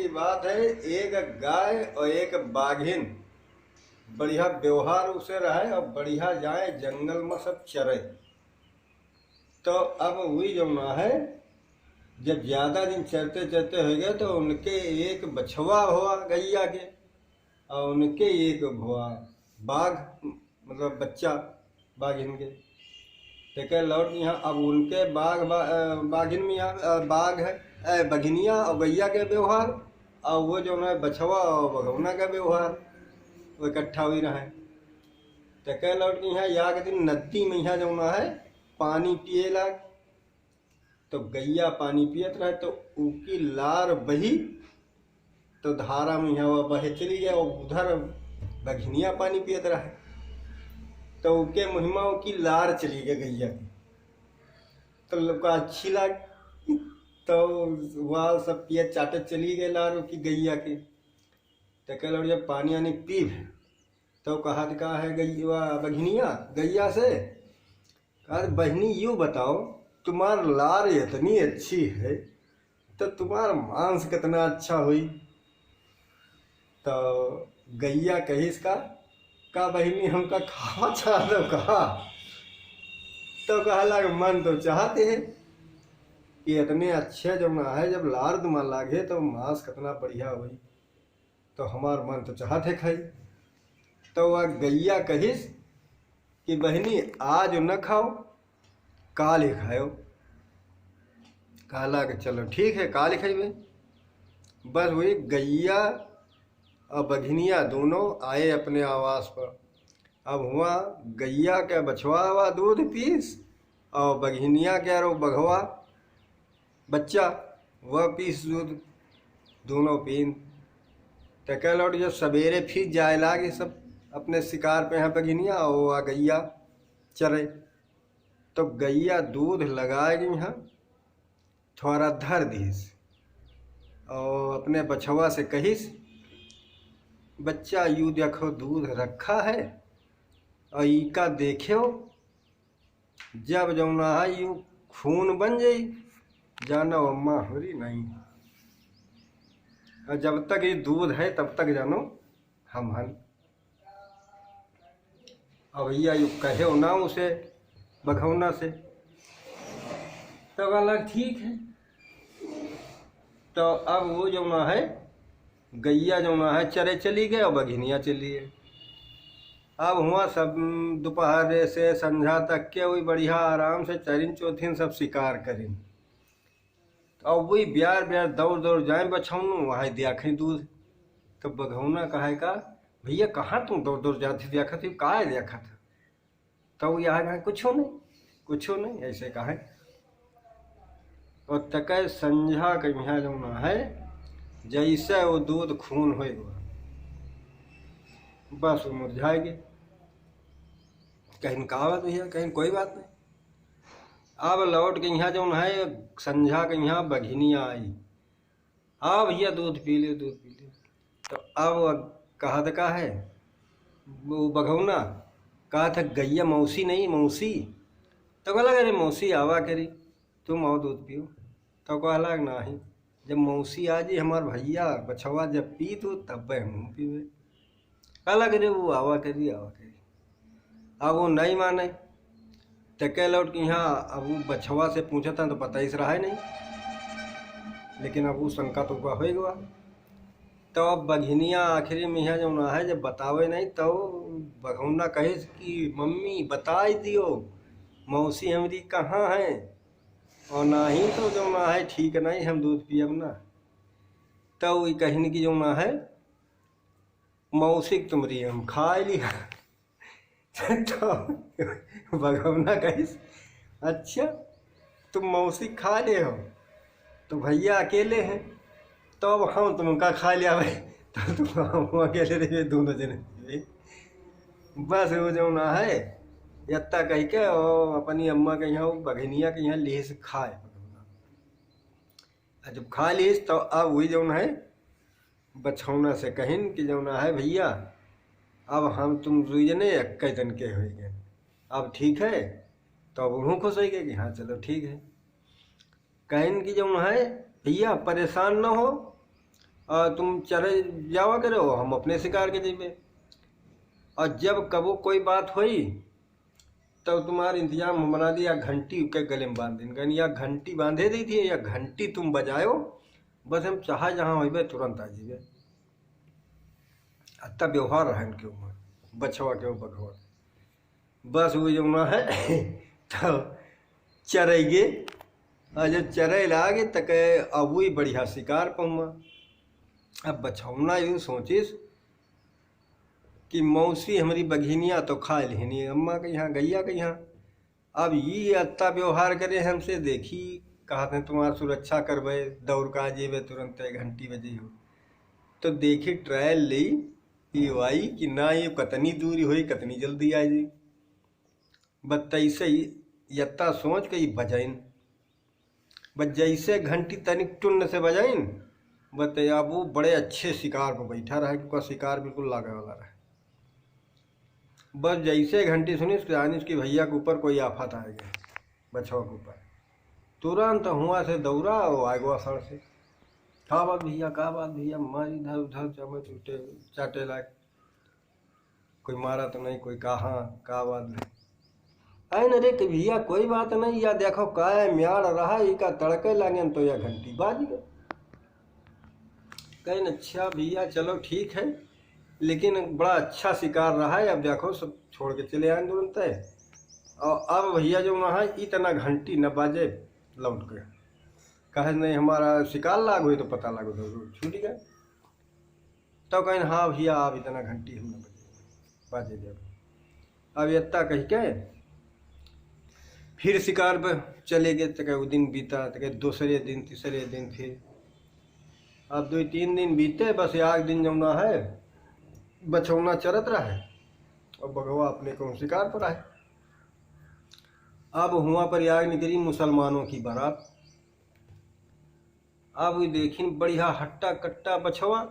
की बात है, एक गाय और एक बाघिन बढ़िया व्यवहार उसे रहे और बढ़िया जाए जंगल में सब चरे। तो अब वही जो ना है, जब ज्यादा दिन चरते चरते हो गए तो उनके एक बछवा हुआ गैया के और उनके एक हुआ बाघ, मतलब बच्चा बाघिन के। तो कह लौट यहाँ अब उनके बाघिन में यहाँ बाघ है, बघिनिया और गैया के व्यवहार, और वो जो है बछवा और बघौना का व्यवहार वो इकट्ठा हुई रहे। तो कह लौट यहाँ या के दिन नदी में यहाँ जो है पानी पिए लाग, तो गैया पानी पियत रहे तो उसकी लार बही, तो धारा में यहाँ वह बहे चली गया और उधर बघिनिया पानी पियत रहे, तो उनके मुहिमा की लार चली गई गैया की। तो लोग अच्छी लाग, तो वह सब पिए चाटे चली गए लार की गैया की। तो कह लो जब पानी आने पी तो कहा है गैया बघिनिया गैया से, कहा बहनी यूँ बताओ तुम्हार लार इतनी अच्छी है तो तुम्हारा मांस कितना अच्छा हुई। तो गैया कही का बहनी हमका खावा चाह दो कहा। तो कहा लग मन तो चाहते हैं कि इतने अच्छे जब ना है, जब लार दुमा लागे तो मांस कितना बढ़िया हुई, तो हमार मन तो चाहते खाई। तो वह गैया कहिस कि बहनी आज न खाओ काल ही खाओ। कहला कि चलो ठीक है काल ही खाइबे। बस वही गैया और बघिनिया दोनों आए अपने आवास पर। अब हुआ गैया के बछवा हुआ दूध पीस और बघिनिया के रो बघवा बच्चा वह पीस दूध, दोनों पीन। तो कह लौट जब सवेरे फिर जाए लागे सब अपने शिकार पे यहाँ बघिनिया और गैया चरे। तो गैया दूध लगाएगी यहाँ थोड़ा धर दीस और अपने बछवा से कहिस बच्चा यू देखो दूध रखा है और इका देखो जब जमुना है यू खून बन जाई जानो अम्मा होरी नहीं, और जब तक ये दूध है तब तक जानो हम हन। अब भैया यू कहे ना उसे बघौना से, तो बोला ठीक है। तो अब वो जो ना है गैया जो ना है चरे चली गए और बघिनिया चली गए। अब हुआ सब दोपहर से संध्या तक के वही बढ़िया आराम से चरिन चौथिन सब शिकार करिन। तो अब वही ब्यार ब्यार दौड़ दौड़ जाए बछौनू वहाँ देखें दूध। तो बघौना कहे का भैया कहाँ तुम दौड़ दौड़ जाती देखा थी, कहाँ देखा था। तो यहाँ कहे कुछ नहीं ऐसे कहे। और तक संझा के यहाँ जो ना है जैसे वो दूध खून होएगा बस वो मुरझाएगी। कहीं कहावत भैया कहीं कोई बात नहीं। अब लौट के यहाँ जो है संझा के यहाँ बघिनिया आई, हाँ भैया दूध पी लियो दूध पी लियो। तो अब कहा था का है वो बघौना कहा था गैया मौसी नहीं मौसी। तो कहला अरे मौसी आवा करी तुम आओ दूध पियो। तो कहला नहीं जब मौसी आ जी हमार भैया बछवा जब पी तो तब हम पीवे। कहला करे वो आवा करी। अब वो नहीं माने। तो कह लौट कि यहाँ अब वो बछवा से पूछा था तो पता ही रहा है नहीं, लेकिन अब वो शंका तो हुआ होगा। तो अब बघिनिया आखिरी में यहाँ जो ना है जब बतावे नहीं तो बघौना कहे कि मम्मी बता दियो मौसी हमारी कहाँ है, और ना ही तो जो ना है ठीक नहीं हम दूध पियब ना। तो वही कहने की जो ना है मौसी तुम्हारी हम खा लिया। तो बघौना कहिस अच्छा तुम मौसी खा ले हो तो भैया अकेले हैं, तो अब हम तुमका खा लिया भाई तो तुम हम अकेले रहे दोनों जने। बस वो जो ना है यत्ता कह के और अपनी अम्मा के यहाँ बघनिया के यहाँ ले से खाए। जब खा लीस तो अब वही जो है बछौना से कहिन कि जो ना है भैया अब हम तुम दुजने एक दिन के हो गए, अब ठीक है। तो अब उन्हों खुश हो गए कि हाँ चलो ठीक है। कहिन कि जो है भैया परेशान न हो तुम चले जावा करो, हम अपने शिकार के जेबे। और जब कबो कोई बात हुई तो तुम्हारा इंतजाम हम बना दिया, घंटी के गले में बांध दिन, या घंटी बांधे दी थी, या घंटी तुम बजायो, बस हम चाहे जहाँ होइबे तुरंत आ जीबे। अत्ता व्यवहार रहन के उमर बछवा के बघवा, बस वो जो ना है तो चरेगे। और जब चरे लागे तक अब वही बढ़िया शिकार पहुँआ। अब बछौना यूँ सोचिस कि मौसी हमारी बघिनिया तो खा लेनी अम्मा के यहाँ, गैया के यहाँ। अब ये अत्ता व्यवहार करे हमसे, देखी कहते हैं तुम्हारा सुरक्षा करबे, दौड़ का जेबे तुरंत, 1 घंटी बजे हो। तो देखी ट्रायल ली ये आई कि ना ये कतनी दूरी हुई, कतनी जल्दी आई जी। बतैसे ही यत्ता सोच के बजाइन, बस जैसे घंटी तनिक टुन्न से बजाइन, बते अब वो बड़े अच्छे शिकार पर बैठा रहा, क्योंकि शिकार बिल्कुल लागे वाला रहा। बस जैसे घंटी सुनी जानिस कि भैया के ऊपर कोई आफत आ गया, बछवा के ऊपर। तुरंत हुआ से दौड़ा और आ गया सड़ से, का बात भैया, मार इधर उधर चमे टूटे चाटे लाग, कोई मारा तो नहीं, कोई कहाँ का बात नहीं। अरे रे कि भैया कोई बात नहीं, या देखो का म्याड़ रहा, इका तड़के लगे तो यह घंटी बाज गए। कहीं अच्छा भैया चलो ठीक है, लेकिन बड़ा अच्छा शिकार रहा है, अब देखो सब छोड़ के चले आए तुरंत है। और अब भैया जो वहाँ इतना घंटी न बाजे लौट गए, कहे नहीं हमारा शिकार लाग हुई तो पता लग छूट गया। तो कहें हाँ भैया आप इतना घंटी हम न बाजे जब। अब इतना कह के फिर शिकार पर चले गए, तो वो दिन बीता, तो दूसरे दिन तीसरे दिन, फिर अब 2-3 दिन बीते। बस 1 दिन जमुना है बछौना चरत रहा है और बगवा अपने को शिकार पर आए। अब हुआ पर आग निकली मुसलमानों की बारात। अब वो देखी बढ़िया हट्टा कट्टा बछवा,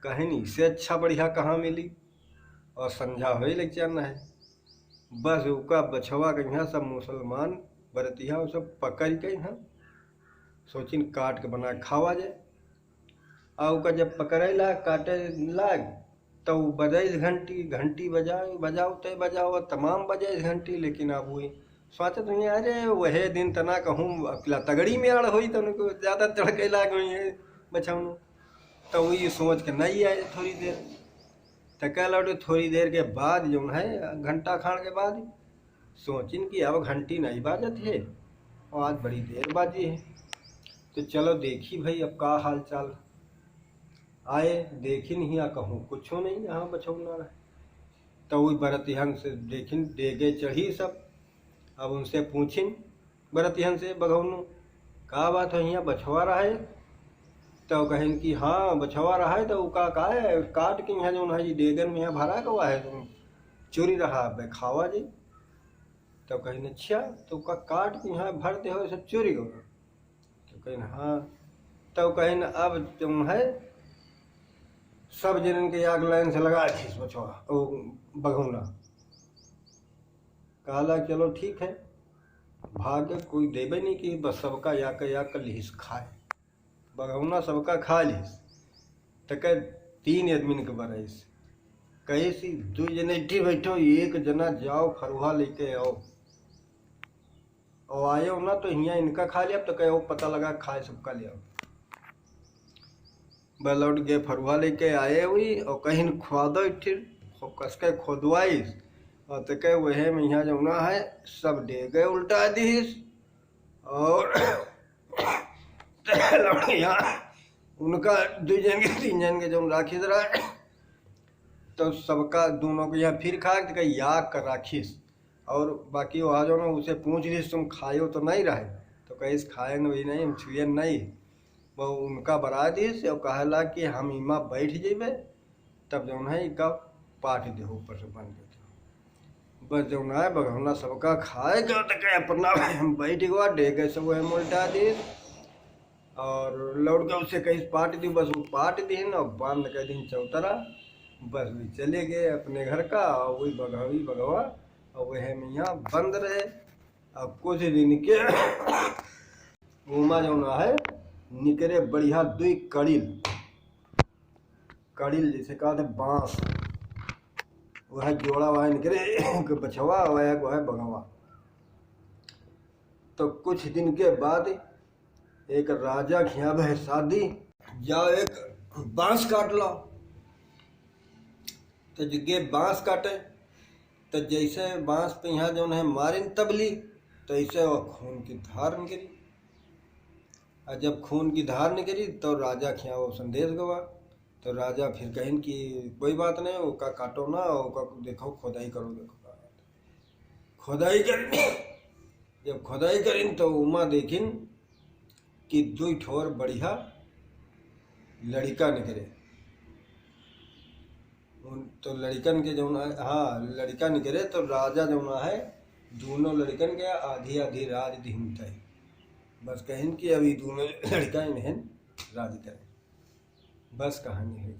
कहीं नहीं इससे अच्छा बढ़िया कहाँ मिली, और संझा हो लग जाना है। बस उका बछवा के यहाँ सब मुसलमान बरतिया वो सब पकड़ के यहाँ सोचिन काट के बना खावा जाए। और उका जब पकड़े लाग काटे लाग तो बजाइस घंटी बजाओ तो बजाओ तमाम बजाइस घंटी, लेकिन अब वही सोचत हुई अरे वह दिन तना कहूँ अकेला तगड़ी में आड़ हुई तो उनको ज़्यादा तड़के लाग हुई है बछौन। तो वही सोच के नहीं आए थोड़ी देर, तो कह लौटे थोड़ी देर के बाद जो है घंटा खान के बाद सोचिन कि अब घंटी नहीं बाजत है और आज बड़ी देर बाजी है, तो चलो देखी भाई अब का हाल चाल। आए देखी नहीं आ कहूँ कुछ नहीं यहाँ बछौना रहे। तो वही बरतिहन से देखिन डेगे चढ़ी सब। अब उनसे पूछिन बरतिहन से बघौनू का बात है यहाँ बछवा रहा है, तो कहें कि हाँ बछवा रहा है, तो का है काट के यहाँ जो है डेगन में यहाँ भरा हुआ है, तुम चोरी रहा बे खावा जी। तो कहें अच्छा तो का काट के यहाँ भर दे हो सब चोरी हो, तो कहें हाँ। तो कहें अब तुम है सब जनन के आग लाइन से लगा थी बछवा बघौना। कहला चलो ठीक है, भाग्य कोई देवे नहीं कि बस सबका या कर लिहिस खाए, बघौना सबका खा लिहिस। तो कह 3 आदमी के बरस कहे सी 2 जने इठी बैठो, 1 जना जाओ फरुहा लेके आओ, और आयो ना तो यहाँ इनका खा लिया। तो कहे पता लगा खाए सबका ले आओ। बस लौट गए फरुहा लेके आए हुई, और कहीं खोदो इठी कस के खोदवाइस, और तो कहे वह में यहाँ जमुना है सब डेगे उल्टा दीस, और यहाँ उनका 2 जन के 3 जन के जो राखी रहा तो सबका दोनों को यहाँ फिर खा के याग कर राखीस। और बाकी वहाँ जो ना उसे पूछ ली तुम खायो तो नहीं रहे, तो कहीं खाए वही नहीं हम छुए नहीं, वो उनका बरा दीस और कहला कि हम इमा बैठ जेबे, तब जो है इका पाट दे ऊपर से बन गए। बस जो है बघौना सबका खाए गया, तो कहे अपना हम बैठ गया डेगे सब वह उल्टा दीस, और लौट के उसे कहीं पाट दी, बस वो पाट दिन और बांध के दिन चौतरा। बस भी चले गए अपने घर का, और वही बघवा और वह मियाँ बंद रहे। अब कुछ दिन के उमा जो है निकले बढ़िया 2 कड़िल कड़िल जैसे कहा था बांस, वह जोड़ा वह निकले बछवा वह बगवा। तो कुछ दिन के बाद एक राजा खिया है शादी, जाओ एक बांस काट लो। तो जगे बांस काटे तो जैसे बांस पे यहाँ जो है मारिन तबली, तो ऐसे वो खून की धार निकली। और जब खून की धार निकली तो राजा खिया वो संदेश गवा। तो राजा फिर कहें कि कोई बात नहीं, वो का काटो ना, वो का देखो खुदाई करो, देखो खुदाई करें। जब खुदाई करें तो उमा देखिन कि 2 ठोर बढ़िया लड़का निकले। तो लड़कन के जो हाँ लड़का निकले, तो राजा जो है दोनों लड़कन के आधी आधी राज धीमत है। बस कहें कि अभी दोनों लड़का इन्हें राज करें। बस कहानी है।